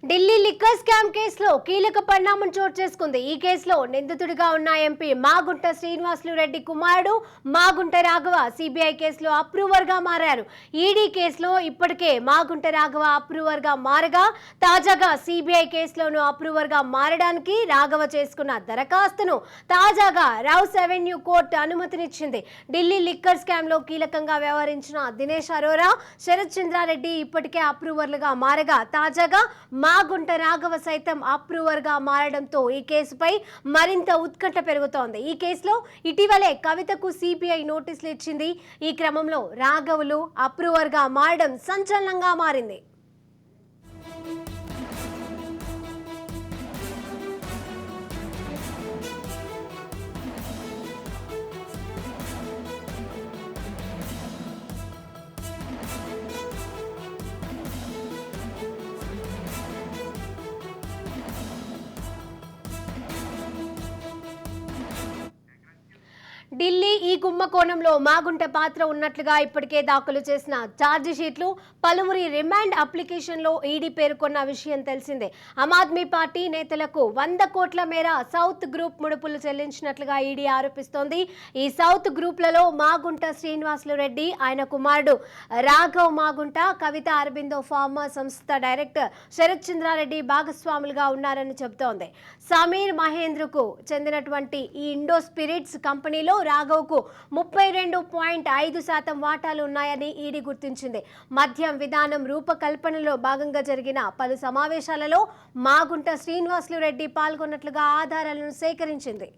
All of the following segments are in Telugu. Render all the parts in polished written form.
ఢిల్లీ లిక్కర్ స్కామ్ కేసులో కీలక పరిణామం చోటు చేసుకుంది. ఈ కేసులో నిందితుడిగా ఉన్న ఎంపీ మాగుంట శ్రీనివాసులు రెడ్డి కుమారుడు మాగుంట రాఘవ సిబిఐ కేసులో అప్రూవర్ గా మారారు. ఈడీ కేసులో ఇప్పటికే మాగుంట రాఘవ అప్రూవర్ గా మారగా తాజాగా సిబిఐ కేసులోనూ అప్రూవర్ గా మారడానికి రాఘవ చేసుకున్న దరఖాస్తును తాజాగా రౌస్ అవెన్యూ కోర్టు అనుమతినిచ్చింది. ఢిల్లీ లిక్కర్ స్కామ్ లో కీలకంగా వ్యవహరించిన దినేష్ అరోరా, శరత్ చంద్రారెడ్డి ఇప్పటికే అప్రూవర్లుగా మారగా తాజాగా మాగుంట రాఘవ సైతం అప్రూవర్ గా మారడంతో ఈ కేసుపై మరింత ఉత్కంఠ పెరుగుతోంది. ఈ కేసులో ఇటీవలే కవితకు సిబిఐ నోటీసులు ఇచ్చింది. ఈ క్రమంలో రాఘవులు అప్రూవర్ గా మారడం సంచలనంగా మారింది. ఢిల్లీ ఈ కుంభకోణంలో మాగుంట పాత్ర ఉన్నట్లుగా ఇప్పటికే దాఖలు చేసిన ఛార్జ్ షీట్లు, పలువురి రిమాండ్ అప్లికేషన్లో ఈడీ పేర్కొన్న విషయం తెలిసిందే. ఆమ్ ఆద్మీ పార్టీ నేతలకు 100 కోట్ల మేర సౌత్ గ్రూప్ ముడుపులు చెల్లించినట్లుగా ఈడీ ఆరోపిస్తోంది. ఈ సౌత్ గ్రూప్లలో మాగుంట శ్రీనివాసులు రెడ్డి, ఆయన కుమారుడు రాఘవ్ మాగుంట, కవిత అరబిందో ఫార్మా సంస్థ డైరెక్టర్ శరత్ చంద్రారెడ్డి భాగస్వాములుగా ఉన్నారని చెబుతోంది. సమీర్ మహేంద్రకు చెందినటువంటి ఈ ఇండో స్పిరిట్స్ కంపెనీలో రాఘవ్కు 32.5% వాటాలు ఉన్నాయని ఈడీ గుర్తించింది. మద్యం విధానం రూపకల్పనలో భాగంగా జరిగిన పలు సమావేశాలలో మాగుంట శ్రీనివాసులు రెడ్డి పాల్గొన్నట్లుగా ఆధారాలను సేకరించింది.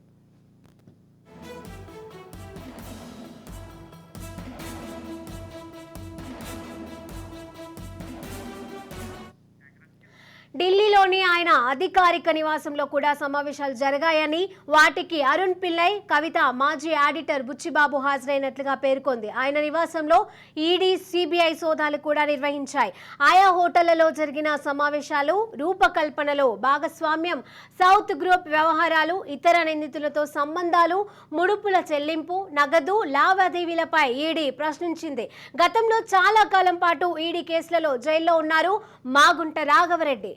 ఢిల్లీలోని ఆయన అధికారిక నివాసంలో కూడా సమావేశాలు జరిగాయని, వాటికి అరుణ్ పిల్లై, కవిత మాజీ ఆడిటర్ బుచ్చిబాబు హాజరైనట్లుగా పేర్కొంది. ఆయన నివాసంలో ఈడీ, సిబిఐ సోదాలు కూడా నిర్వహించాయి. ఆయా హోటళ్లలో జరిగిన సమావేశాలు, రూపకల్పనలో భాగస్వామ్యం, సౌత్ గ్రూప్ వ్యవహారాలు, ఇతర నిందితులతో సంబంధాలు, ముడుపుల చెల్లింపు, నగదు లావాదేవీలపై ఈడీ ప్రశ్నించింది. గతంలో చాలా కాలం పాటు ఈడీ కేసులలో జైల్లో ఉన్నారు మాగుంట రాఘవరెడ్డి.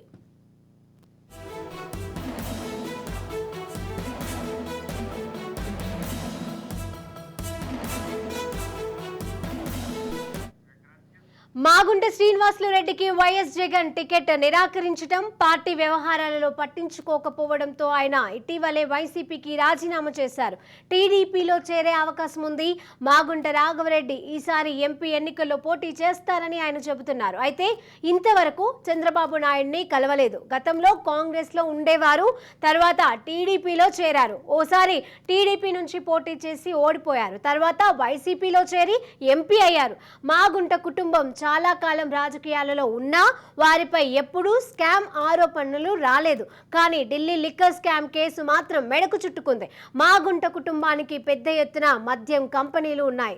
మాగుంట శ్రీనివాసులు రెడ్డికి వైఎస్ జగన్ టికెట్ నిరాకరించడం, పార్టీ వ్యవహారాలలో పట్టించుకోకపోవడంతో ఆయన ఇటీవలే వైసీపీకి రాజీనామా చేశారు. టీడీపీలో చేరే అవకాశం ఉంది. మాగుంట రాఘవరెడ్డి ఈసారి ఎంపీ ఎన్నికల్లో పోటీ చేస్తారని ఆయన చెబుతున్నారు. అయితే ఇంతవరకు చంద్రబాబు నాయుడిని కలవలేదు. గతంలో కాంగ్రెస్ లో ఉండేవారు, తర్వాత టీడీపీలో చేరారు. ఓసారి టీడీపీ నుంచి పోటీ చేసి ఓడిపోయారు. తర్వాత వైసీపీలో చేరి ఎంపీ అయ్యారు. మాగుంట కుటుంబం చాలా కాలం రాజకీయాలలో ఉన్నా వారిపై ఎప్పుడూ స్కామ్ ఆరోపణలు రాలేదు. కానీ ఢిల్లీ లిక్కర్ స్కామ్ కేసు మాత్రం మెడకు చుట్టుకుంది. మాగుంట కుటుంబానికి పెద్ద ఎత్తున మద్యం కంపెనీలు ఉన్నాయి.